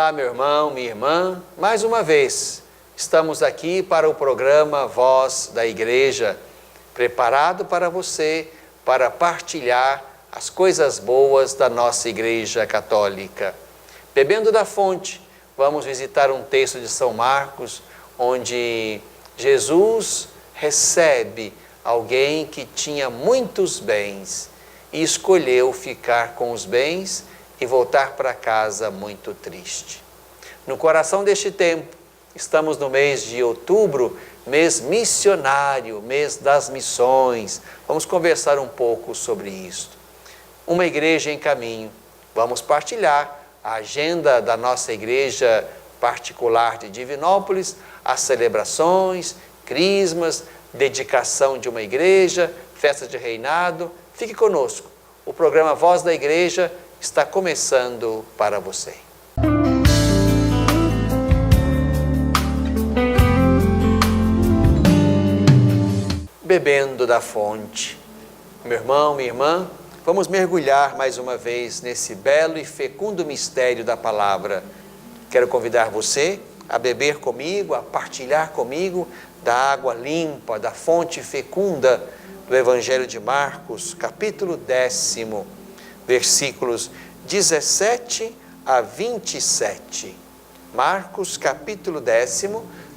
Olá, meu irmão, minha irmã. Mais uma vez, estamos aqui para o programa Voz da Igreja, preparado para você, para partilhar as coisas boas da nossa Igreja Católica. Bebendo da fonte, vamos visitar um texto de São Marcos, onde Jesus recebe alguém que tinha muitos bens e escolheu ficar com os bens e voltar para casa muito triste. No coração deste tempo, estamos no mês de outubro, mês missionário, mês das missões. Vamos conversar um pouco sobre isto. Uma igreja em caminho. Vamos partilhar a agenda da nossa igreja particular de Divinópolis, as celebrações, crismas, dedicação de uma igreja, festa de reinado. Fique conosco. O programa Voz da Igreja está começando para você. Bebendo da fonte. Meu irmão, minha irmã, vamos mergulhar mais uma vez nesse belo e fecundo mistério da palavra. Quero convidar você a beber comigo, a partilhar comigo da água limpa, da fonte fecunda do Evangelho de Marcos, capítulo 10, versículos 17 a 27. Marcos, capítulo 10,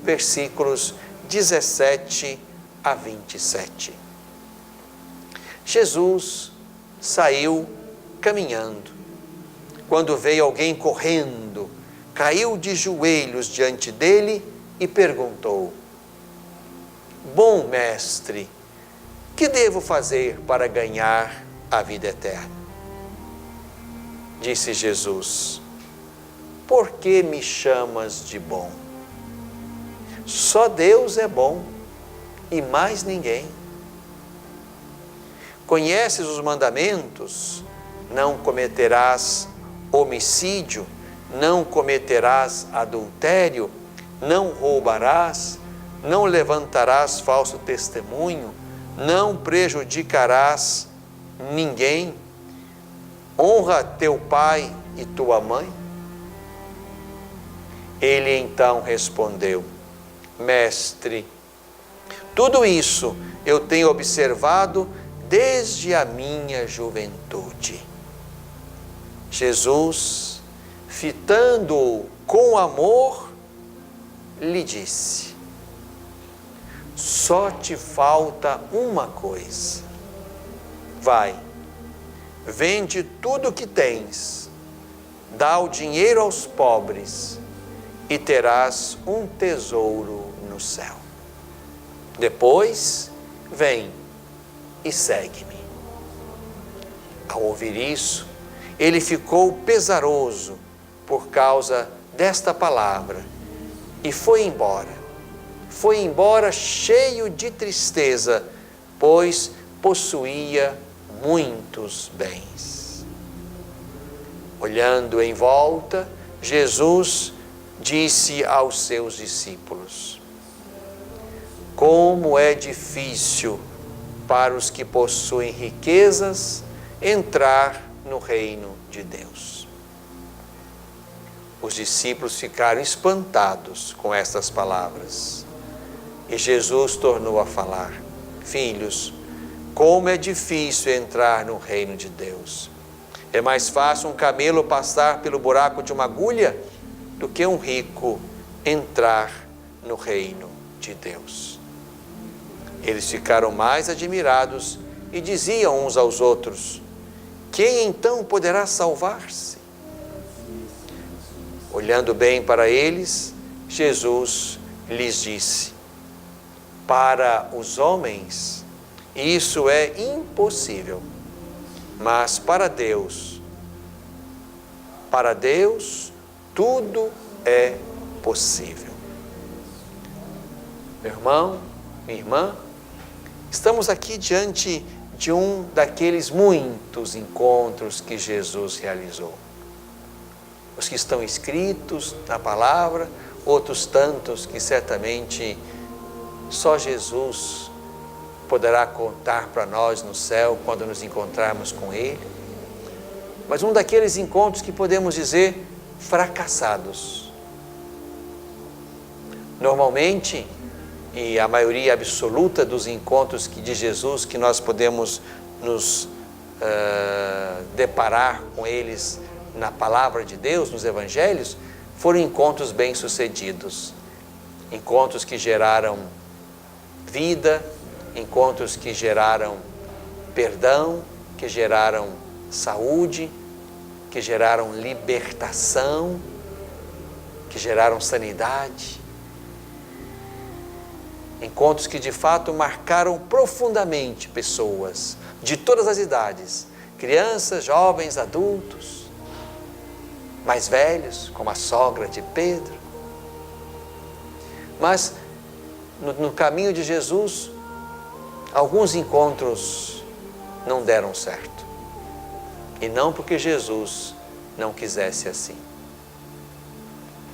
versículos 17 a 27. Jesus saiu caminhando. Quando veio alguém correndo, caiu de joelhos diante dele e perguntou: Bom mestre, que devo fazer para ganhar a vida eterna? Disse Jesus: Por que me chamas de bom? Só Deus é bom e mais ninguém. Conheces os mandamentos? Não cometerás homicídio, não cometerás adultério, não roubarás, não levantarás falso testemunho, não prejudicarás ninguém. Honra teu pai e tua mãe. Ele então respondeu: Mestre, tudo isso eu tenho observado desde a minha juventude. Jesus, fitando-o com amor, lhe disse: Só te falta uma coisa. Vai, vende tudo o que tens, dá o dinheiro aos pobres e terás um tesouro no céu. Depois, vem e segue-me. Ao ouvir isso, ele ficou pesaroso por causa desta palavra e foi embora. Foi embora cheio de tristeza, pois possuía muitos bens. Olhando em volta, Jesus disse aos seus discípulos: Como é difícil para os que possuem riquezas entrar no reino de Deus. Os discípulos ficaram espantados com estas palavras. E Jesus tornou a falar: Filhos, como é difícil entrar no reino de Deus. É mais fácil um camelo passar pelo buraco de uma agulha do que um rico entrar no reino de Deus. Eles ficaram mais admirados e diziam uns aos outros: Quem então poderá salvar-se? Olhando bem para eles, Jesus lhes disse: Para os homens isso é impossível, mas para Deus tudo é possível. Meu irmão, minha irmã, estamos aqui diante de um daqueles muitos encontros que Jesus realizou. Os que estão escritos na palavra, outros tantos que certamente só Jesus poderá contar para nós no céu quando nos encontrarmos com Ele. Mas um daqueles encontros que podemos dizer fracassados. Normalmente, e a maioria absoluta dos encontros de Jesus que nós podemos nos deparar com eles na palavra de Deus, nos evangelhos, foram encontros bem-sucedidos, encontros que geraram vida, encontros que geraram perdão, que geraram saúde, que geraram libertação, que geraram sanidade. Encontros que de fato marcaram profundamente pessoas de todas as idades, crianças, jovens, adultos, mais velhos, como a sogra de Pedro. Mas no caminho de Jesus, alguns encontros não deram certo. E não porque Jesus não quisesse assim.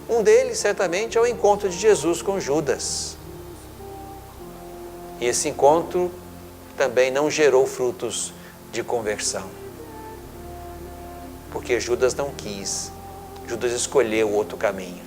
Um deles, certamente, é o encontro de Jesus com Judas. E esse encontro também não gerou frutos de conversão. Porque Judas não quis. Judas escolheu outro caminho.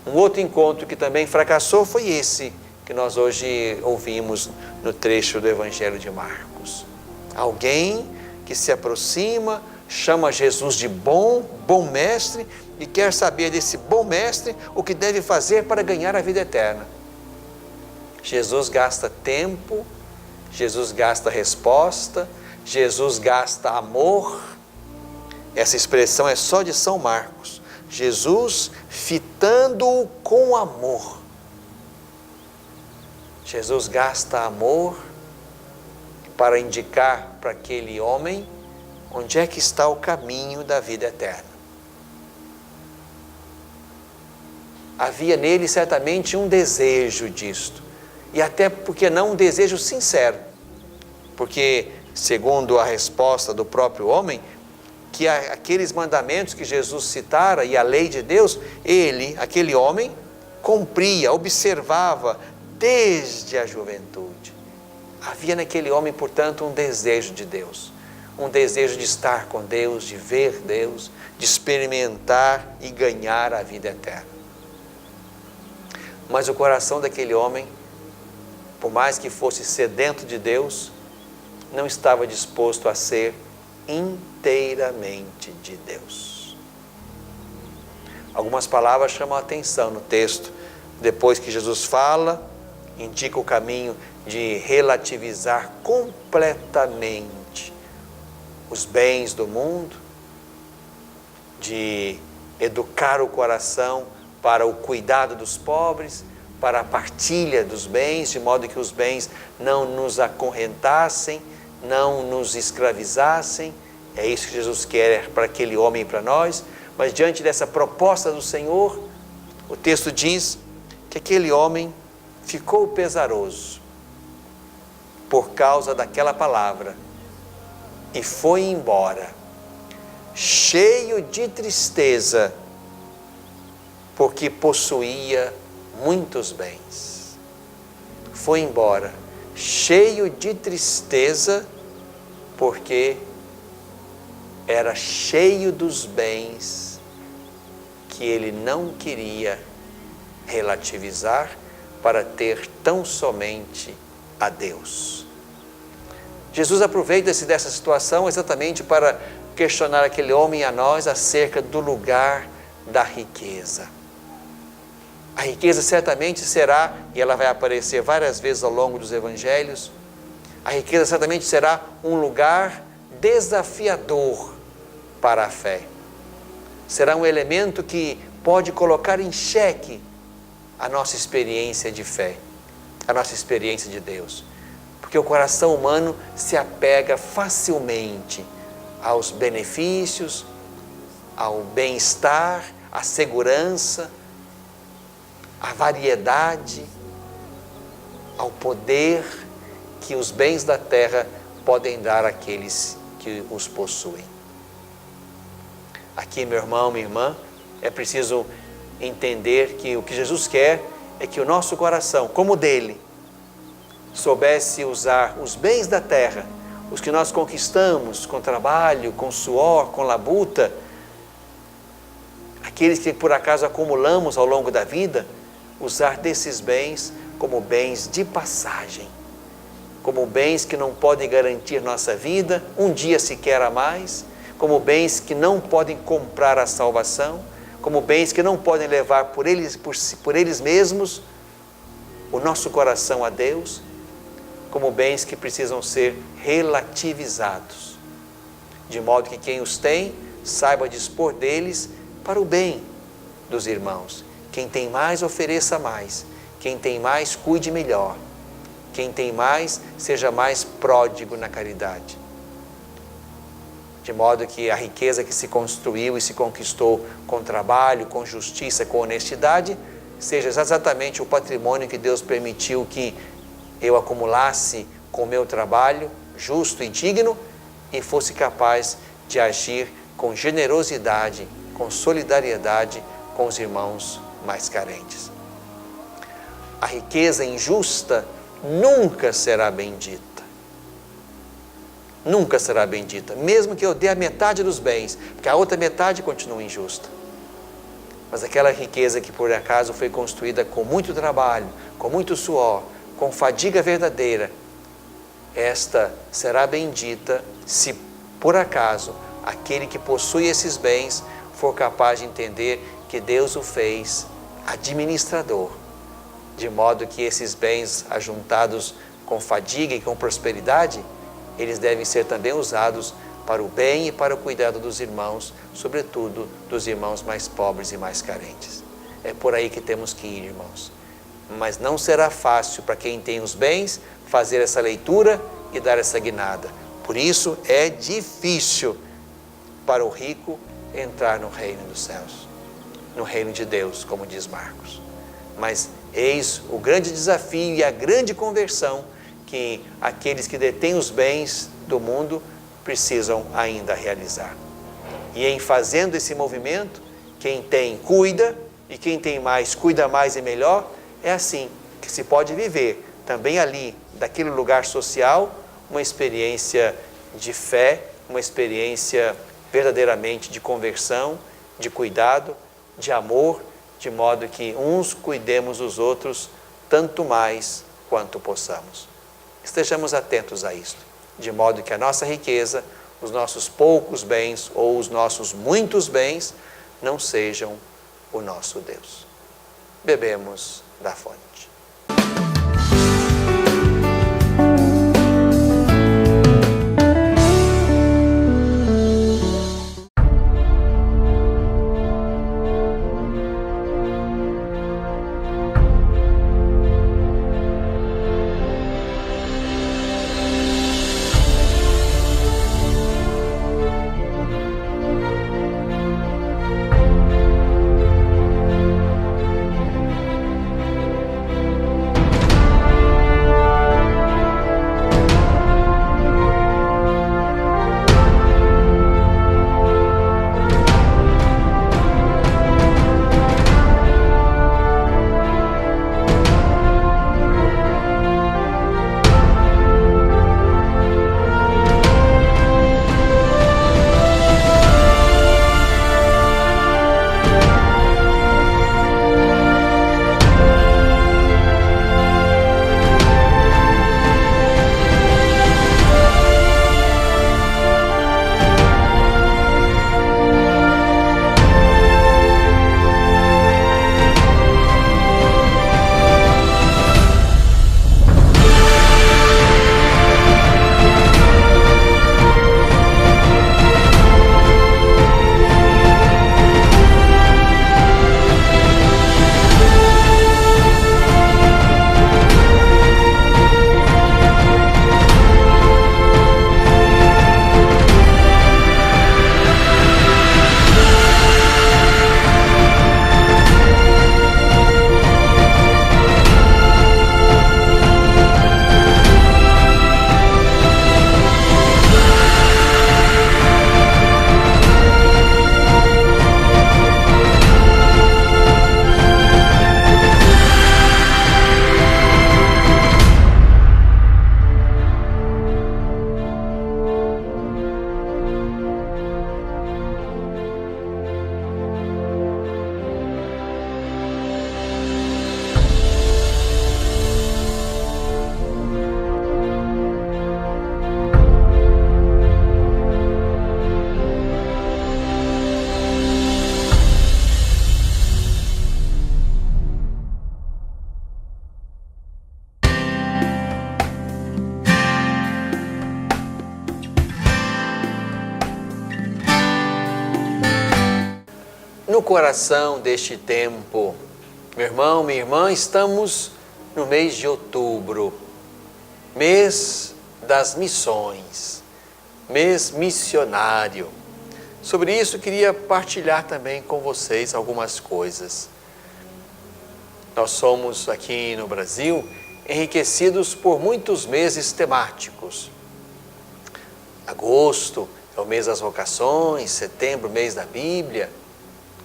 Um outro encontro que também fracassou foi esse que nós hoje ouvimos no trecho do Evangelho de Marcos. Alguém que se aproxima, chama Jesus de bom mestre e quer saber desse bom mestre o que deve fazer para ganhar a vida eterna. Jesus gasta tempo, Jesus gasta resposta, Jesus gasta amor. Essa expressão é só de São Marcos. Jesus fitando-o com amor. Jesus gasta amor para indicar para aquele homem onde é que está o caminho da vida eterna. Havia nele certamente um desejo disto, e até porque não um desejo sincero, porque segundo a resposta do próprio homem, que aqueles mandamentos que Jesus citara e a lei de Deus, aquele homem, cumpria, observava desde a juventude. Havia naquele homem, portanto, um desejo de Deus, um desejo de estar com Deus, de ver Deus, de experimentar e ganhar a vida eterna. Mas o coração daquele homem, por mais que fosse sedento de Deus, não estava disposto a ser inteiramente de Deus. Algumas palavras chamam a atenção no texto. Depois que Jesus fala, indica o caminho de relativizar completamente os bens do mundo, de educar o coração para o cuidado dos pobres, para a partilha dos bens, de modo que os bens não nos acorrentassem, não nos escravizassem. É isso que Jesus quer para aquele homem e para nós. Mas diante dessa proposta do Senhor, o texto diz que aquele homem ficou pesaroso por causa daquela palavra e foi embora, cheio de tristeza, porque possuía muitos bens. Foi embora, cheio de tristeza, porque era cheio dos bens que ele não queria relativizar para ter tão somente a Deus. Jesus aproveita-se dessa situação exatamente para questionar aquele homem e a nós acerca do lugar da riqueza. A riqueza certamente será, e ela vai aparecer várias vezes ao longo dos evangelhos, a riqueza certamente será um lugar desafiador para a fé. Será um elemento que pode colocar em xeque a nossa experiência de fé, a nossa experiência de Deus. Porque o coração humano se apega facilmente aos benefícios, ao bem-estar, à segurança, à variedade, ao poder que os bens da terra podem dar àqueles que os possuem. Aqui, meu irmão, minha irmã, é preciso entender que o que Jesus quer é que o nosso coração, como o dele, soubesse usar os bens da terra, os que nós conquistamos com trabalho, com suor, com labuta, aqueles que por acaso acumulamos ao longo da vida, usar desses bens como bens de passagem, como bens que não podem garantir nossa vida um dia sequer a mais, como bens que não podem comprar a salvação, como bens que não podem levar por eles mesmos o nosso coração a Deus, como bens que precisam ser relativizados, de modo que quem os tem saiba dispor deles para o bem dos irmãos. Quem tem mais, ofereça mais. Quem tem mais, cuide melhor. Quem tem mais, seja mais pródigo na caridade. De modo que a riqueza que se construiu e se conquistou com trabalho, com justiça, com honestidade, seja exatamente o patrimônio que Deus permitiu que eu acumulasse com o meu trabalho, justo e digno, e fosse capaz de agir com generosidade, com solidariedade com os irmãos mais carentes. A riqueza injusta nunca será bendita. Nunca será bendita, mesmo que eu dê a metade dos bens, porque a outra metade continua injusta. Mas aquela riqueza que por acaso foi construída com muito trabalho, com muito suor, com fadiga verdadeira, esta será bendita se por acaso aquele que possui esses bens for capaz de entender que Deus o fez administrador, de modo que esses bens ajuntados com fadiga e com prosperidade, eles devem ser também usados para o bem e para o cuidado dos irmãos, sobretudo dos irmãos mais pobres e mais carentes. É por aí que temos que ir, irmãos. Mas não será fácil para quem tem os bens fazer essa leitura e dar essa guinada. Por isso é difícil para o rico entrar no reino dos céus, no reino de Deus, como diz Marcos. Mas eis o grande desafio e a grande conversão que aqueles que detêm os bens do mundo precisam ainda realizar. E em fazendo esse movimento, quem tem cuida, e quem tem mais cuida mais e melhor. É assim que se pode viver também ali, daquele lugar social, uma experiência de fé, uma experiência verdadeiramente de conversão, de cuidado, de amor, de modo que uns cuidemos dos outros tanto mais quanto possamos. Estejamos atentos a isto, de modo que a nossa riqueza, os nossos poucos bens ou os nossos muitos bens não sejam o nosso Deus. Bebemos da fonte. coração deste tempo. Meu irmão, minha irmã, estamos no mês de outubro, mês das missões, mês missionário. Sobre isso, queria partilhar também com vocês algumas coisas. Nós somos aqui no Brasil enriquecidos por muitos meses temáticos. Agosto é o mês das vocações, setembro, mês da Bíblia,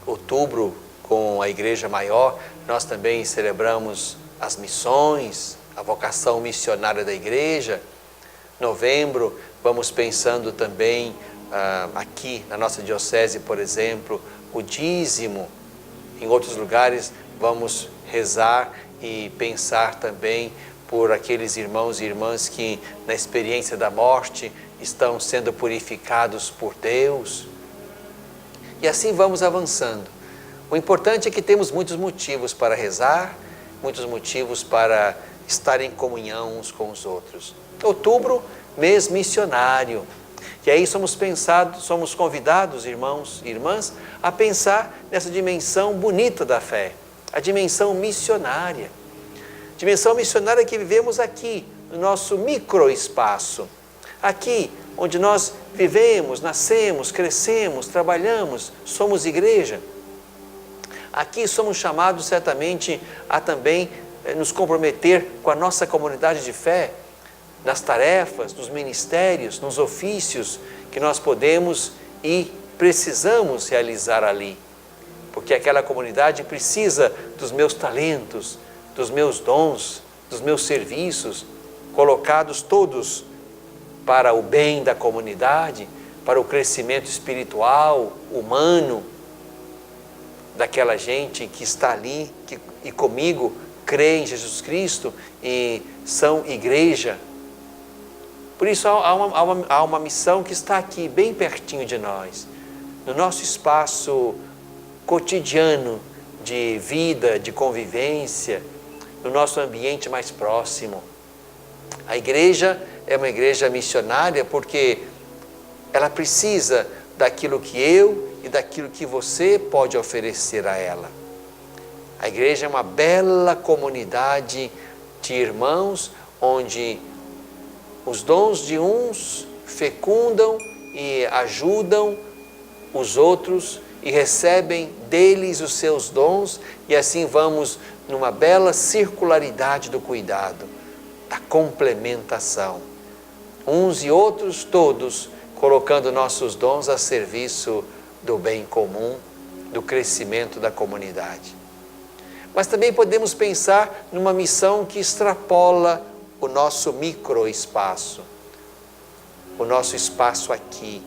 outubro, com a Igreja Maior, nós também celebramos as missões, a vocação missionária da Igreja. Novembro, vamos pensando também aqui na nossa diocese, por exemplo, o dízimo. Em outros lugares, vamos rezar e pensar também por aqueles irmãos e irmãs que, na experiência da morte, estão sendo purificados por Deus. E assim vamos avançando. O importante é que temos muitos motivos para rezar, muitos motivos para estar em comunhão uns com os outros. Outubro, mês missionário. E aí somos convidados, irmãos e irmãs, a pensar nessa dimensão bonita da fé, a dimensão missionária. Dimensão missionária que vivemos aqui, no nosso microespaço. Aqui, onde nós vivemos, nascemos, crescemos, trabalhamos, somos igreja. Aqui somos chamados certamente a também nos comprometer com a nossa comunidade de fé, nas tarefas, nos ministérios, nos ofícios que nós podemos e precisamos realizar ali. Porque aquela comunidade precisa dos meus talentos, dos meus dons, dos meus serviços, colocados todos para o bem da comunidade, para o crescimento espiritual, humano, daquela gente que está ali e comigo crê em Jesus Cristo e são igreja. Por isso há uma missão que está aqui, bem pertinho de nós, no nosso espaço cotidiano de vida, de convivência, no nosso ambiente mais próximo. A igreja é uma igreja missionária porque ela precisa daquilo que eu e daquilo que você pode oferecer a ela. A igreja é uma bela comunidade de irmãos onde os dons de uns fecundam e ajudam os outros e recebem deles os seus dons, e assim vamos numa bela circularidade do cuidado, da complementação. Uns e outros, todos, colocando nossos dons a serviço do bem comum, do crescimento da comunidade. Mas também podemos pensar numa missão que extrapola o nosso microespaço, o nosso espaço aqui,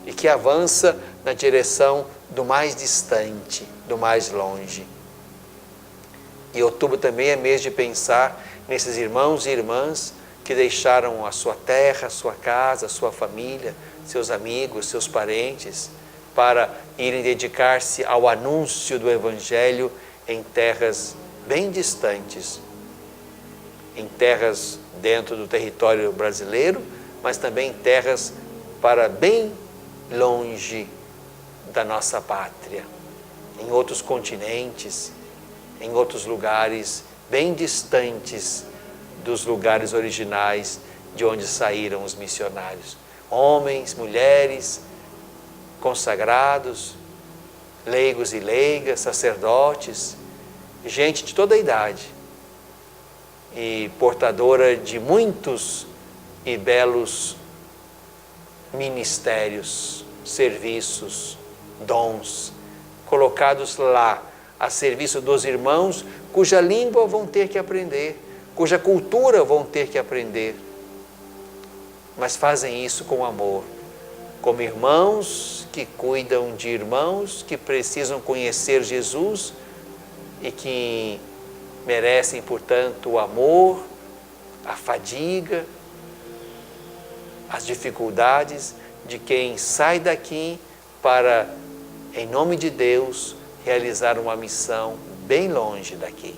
e que avança na direção do mais distante, do mais longe. E outubro também é mês de pensar nesses irmãos e irmãs que deixaram a sua terra, a sua casa, a sua família, seus amigos, seus parentes, para irem dedicar-se ao anúncio do Evangelho em terras bem distantes, em terras dentro do território brasileiro, mas também em terras para bem longe da nossa pátria, em outros continentes, em outros lugares bem distantes dos lugares originais de onde saíram os missionários. Homens, mulheres, consagrados, leigos e leigas, sacerdotes, gente de toda a idade e portadora de muitos e belos ministérios, serviços, dons, colocados lá a serviço dos irmãos cuja língua vão ter que aprender, cuja cultura vão ter que aprender, mas fazem isso com amor, como irmãos que cuidam de irmãos que precisam conhecer Jesus e que merecem, portanto, o amor, a fadiga, as dificuldades de quem sai daqui para, em nome de Deus, realizar uma missão bem longe daqui.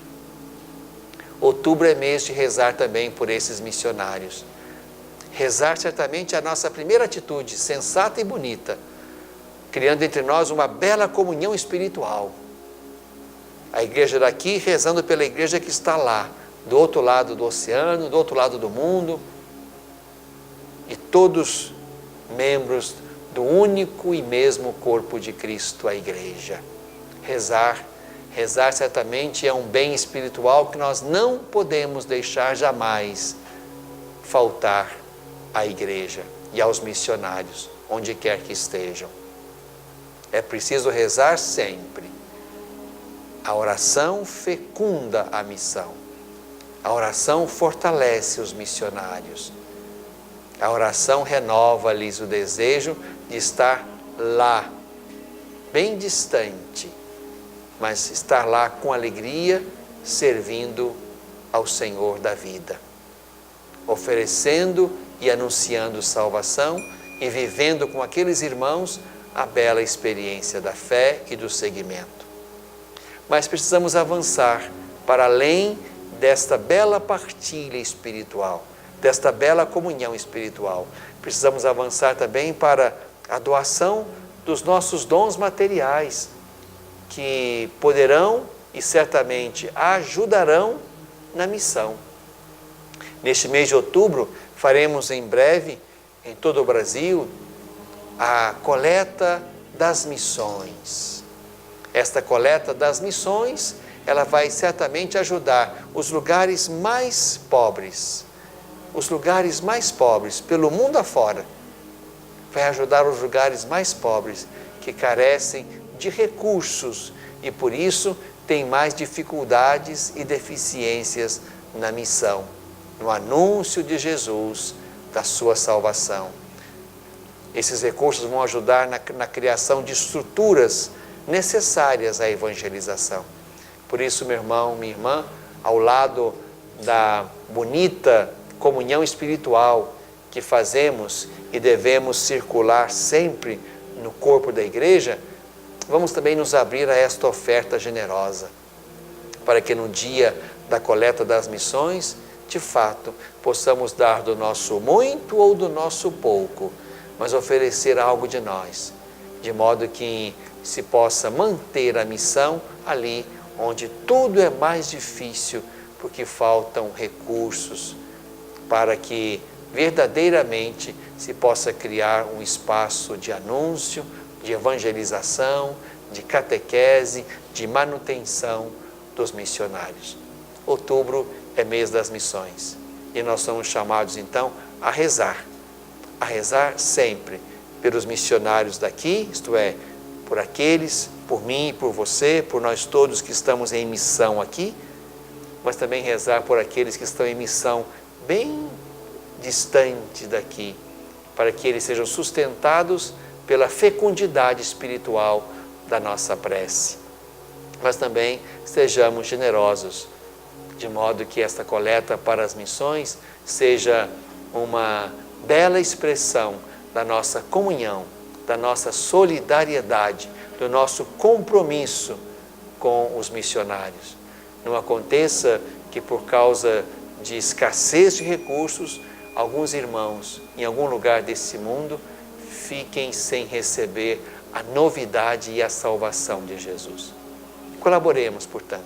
Outubro é mês de rezar também por esses missionários. Rezar certamente é a nossa primeira atitude, sensata e bonita, criando entre nós uma bela comunhão espiritual. A igreja daqui rezando pela igreja que está lá, do outro lado do oceano, do outro lado do mundo, e todos membros do único e mesmo corpo de Cristo, a igreja. Rezar certamente é um bem espiritual que nós não podemos deixar jamais faltar à igreja e aos missionários, onde quer que estejam. É preciso rezar sempre. A oração fecunda a missão. A oração fortalece os missionários. A oração renova-lhes o desejo de estar lá, bem distante, mas estar lá com alegria, servindo ao Senhor da vida, oferecendo e anunciando salvação e vivendo com aqueles irmãos a bela experiência da fé e do seguimento. Mas precisamos avançar para além desta bela partilha espiritual, desta bela comunhão espiritual. Precisamos avançar também para a doação dos nossos dons materiais, que poderão e certamente ajudarão na missão. Neste mês de outubro, faremos em breve, em todo o Brasil, a coleta das missões. Esta coleta das missões, ela vai certamente ajudar os lugares mais pobres pelo mundo afora. Vai ajudar os lugares mais pobres que carecem de recursos e por isso têm mais dificuldades e deficiências na missão, no anúncio de Jesus, da sua salvação. Esses recursos vão ajudar na criação de estruturas necessárias à evangelização. Por isso, meu irmão, minha irmã, ao lado da bonita comunhão espiritual que fazemos e devemos circular sempre no corpo da igreja, vamos também nos abrir a esta oferta generosa, para que no dia da coleta das missões, de fato, possamos dar do nosso muito ou do nosso pouco, mas oferecer algo de nós, de modo que se possa manter a missão ali onde tudo é mais difícil, porque faltam recursos, para que verdadeiramente se possa criar um espaço de anúncio, de evangelização, de catequese, de manutenção dos missionários. Outubro é mês das missões e nós somos chamados então a rezar sempre pelos missionários daqui, isto é, por aqueles, por mim, por você, por nós todos que estamos em missão aqui, mas também rezar por aqueles que estão em missão bem distante daqui, para que eles sejam sustentados pela fecundidade espiritual da nossa prece. Mas também sejamos generosos, de modo que esta coleta para as missões seja uma bela expressão da nossa comunhão, da nossa solidariedade, do nosso compromisso com os missionários. Não aconteça que por causa de escassez de recursos, alguns irmãos em algum lugar desse mundo fiquem sem receber a novidade e a salvação de Jesus. Colaboremos, portanto,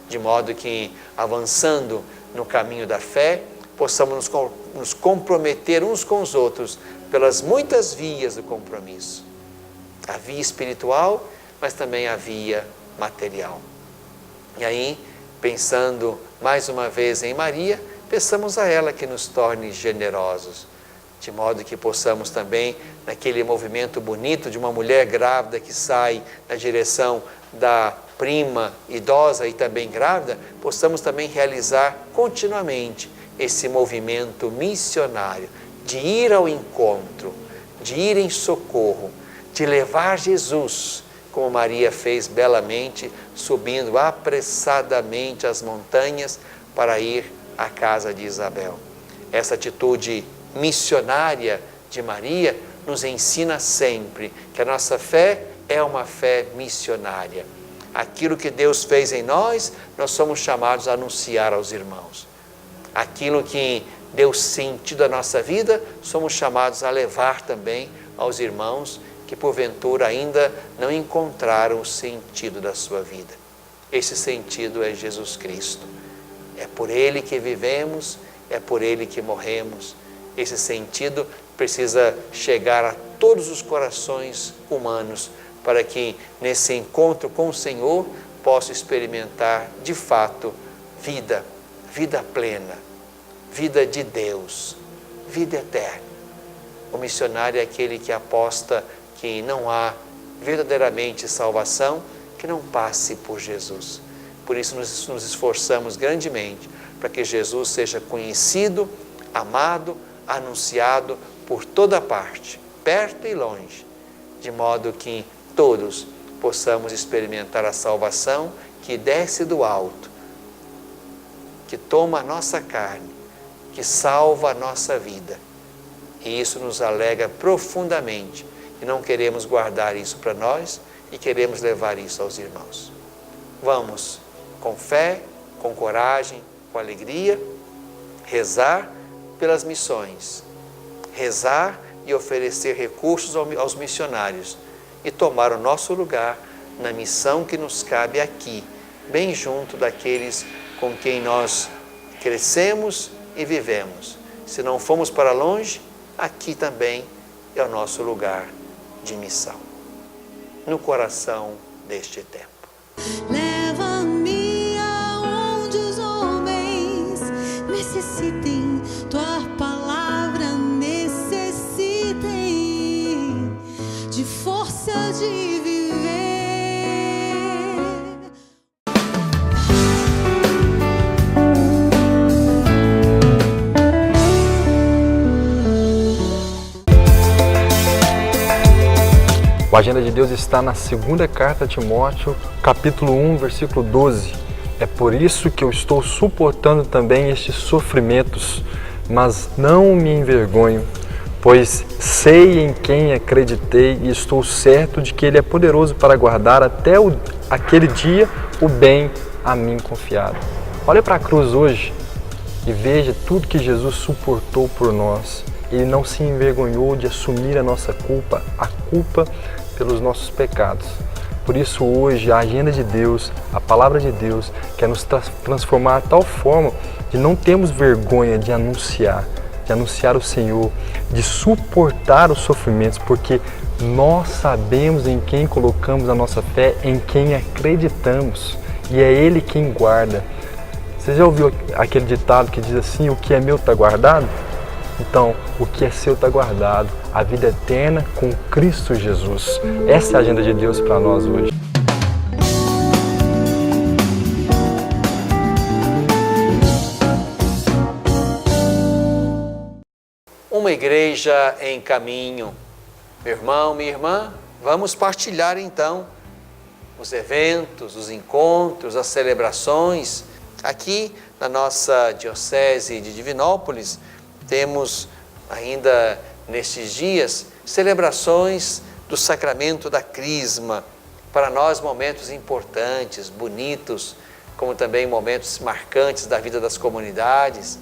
de modo que, avançando no caminho da fé, possamos nos comprometer uns com os outros pelas muitas vias do compromisso. A via espiritual, mas também a via material. E aí, pensando mais uma vez em Maria, peçamos a ela que nos torne generosos, de modo que possamos também, naquele movimento bonito de uma mulher grávida que sai na direção da prima idosa e também grávida, possamos também realizar continuamente esse movimento missionário, de ir ao encontro, de ir em socorro, de levar Jesus, como Maria fez belamente, subindo apressadamente as montanhas para ir à casa de Isabel. Essa atitude missionária de Maria nos ensina sempre que a nossa fé é uma fé missionária. Aquilo que Deus fez em nós, nós somos chamados a anunciar aos irmãos. Aquilo que deu sentido à nossa vida, somos chamados a levar também aos irmãos que porventura ainda não encontraram o sentido da sua vida. Esse sentido é Jesus Cristo. É por Ele que vivemos, é por Ele que morremos. Esse sentido precisa chegar a todos os corações humanos, para que nesse encontro com o Senhor possa experimentar de fato vida, vida plena, vida de Deus, vida eterna. O missionário é aquele que aposta que não há verdadeiramente salvação que não passe por Jesus. Por isso nos esforçamos grandemente para que Jesus seja conhecido, amado, anunciado por toda parte, perto e longe, de modo que todos possamos experimentar a salvação que desce do alto, que toma a nossa carne, que salva a nossa vida. E isso nos alegra profundamente e não queremos guardar isso para nós e queremos levar isso aos irmãos. Vamos, com fé, com coragem, com alegria, rezar pelas missões, rezar e oferecer recursos aos missionários e tomar o nosso lugar na missão que nos cabe aqui, bem junto daqueles com quem nós crescemos e vivemos. Se não fomos para longe, aqui também é o nosso lugar de missão, no coração deste tempo. Leva-me aonde os homens necessitem, tua palavra necessitem de força de viver. A agenda de Deus está na segunda carta a Timóteo, capítulo 1, versículo 12. É por isso que eu estou suportando também estes sofrimentos, mas não me envergonho, pois sei em quem acreditei e estou certo de que Ele é poderoso para guardar até aquele dia o bem a mim confiado. Olha para a cruz hoje e veja tudo que Jesus suportou por nós. Ele não se envergonhou de assumir a nossa culpa, a culpa pelos nossos pecados. Por isso hoje a agenda de Deus, a palavra de Deus, quer nos transformar de tal forma de não termos vergonha de anunciar o Senhor, de suportar os sofrimentos, porque nós sabemos em quem colocamos a nossa fé, em quem acreditamos, e é Ele quem guarda. Você já ouviu aquele ditado que diz assim, o que é meu está guardado? Então, o que é seu está guardado, a vida eterna com Cristo Jesus. Essa é a agenda de Deus para nós hoje. Uma igreja em caminho. Meu irmão, minha irmã, vamos partilhar então os eventos, os encontros, as celebrações. Aqui na nossa Diocese de Divinópolis, temos ainda nestes dias celebrações do Sacramento da Crisma. Para nós, momentos importantes, bonitos, como também momentos marcantes da vida das comunidades,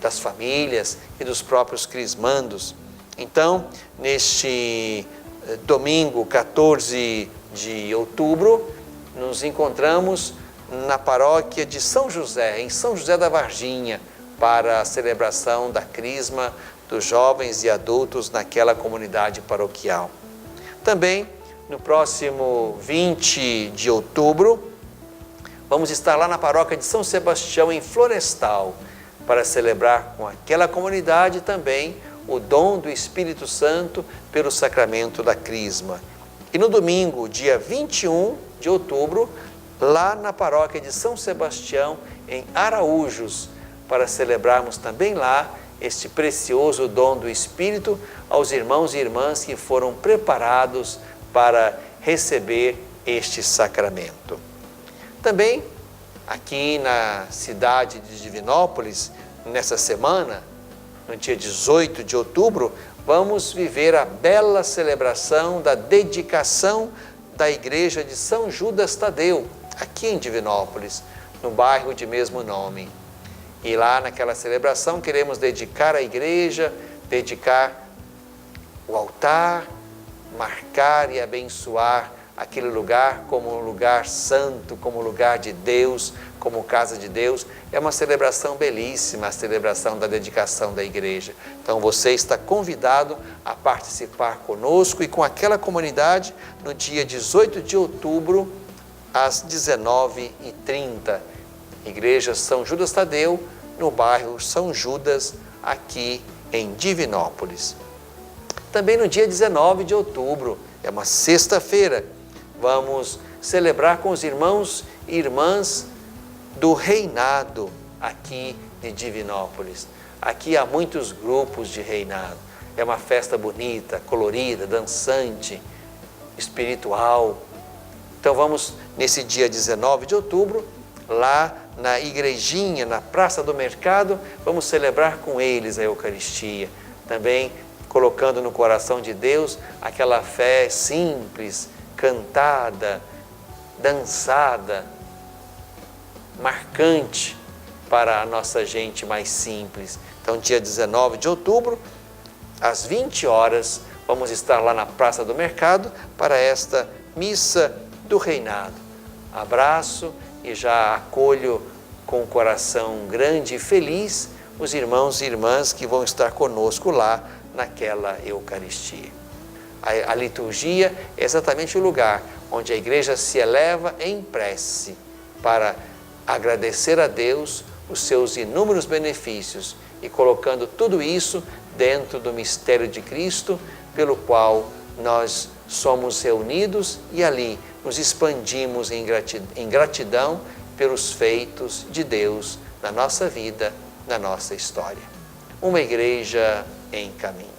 das famílias e dos próprios crismandos. Então, neste domingo 14 de outubro, nos encontramos na paróquia de São José, em São José da Varginha, para a celebração da Crisma dos jovens e adultos naquela comunidade paroquial. Também, no próximo 20 de outubro, vamos estar lá na paróquia de São Sebastião, em Florestal, para celebrar com aquela comunidade também o dom do Espírito Santo pelo sacramento da Crisma. E no domingo, dia 21 de outubro, lá na paróquia de São Sebastião, em Araújos, para celebrarmos também lá este precioso dom do Espírito aos irmãos e irmãs que foram preparados para receber este sacramento. Também, aqui na cidade de Divinópolis, nessa semana, no dia 18 de outubro, vamos viver a bela celebração da dedicação da igreja de São Judas Tadeu, aqui em Divinópolis, no bairro de mesmo nome. E lá naquela celebração queremos dedicar a igreja, dedicar o altar, marcar e abençoar aquele lugar como um lugar santo, como lugar de Deus, como casa de Deus. É uma celebração belíssima, a celebração da dedicação da igreja. Então você está convidado a participar conosco e com aquela comunidade no dia 18 de outubro, às 19h30. Igreja São Judas Tadeu, no bairro São Judas, aqui em Divinópolis. Também no dia 19 de outubro, é uma sexta-feira, vamos celebrar com os irmãos e irmãs do reinado aqui de Divinópolis. Aqui há muitos grupos de reinado. É uma festa bonita, colorida, dançante, espiritual. Então vamos, nesse dia 19 de outubro, lá na igrejinha, na Praça do Mercado, vamos celebrar com eles a Eucaristia. Também colocando no coração de Deus aquela fé simples, cantada, dançada, marcante para a nossa gente mais simples. Então, dia 19 de outubro, às 20 horas, vamos estar lá na Praça do Mercado para esta missa do reinado. Abraço e já acolho com o coração grande e feliz os irmãos e irmãs que vão estar conosco lá naquela Eucaristia. A liturgia é exatamente o lugar onde a igreja se eleva em prece para agradecer a Deus os seus inúmeros benefícios e colocando tudo isso dentro do mistério de Cristo, pelo qual nós somos reunidos e ali nos expandimos em gratidão pelos feitos de Deus na nossa vida, na nossa história. Uma igreja em caminho.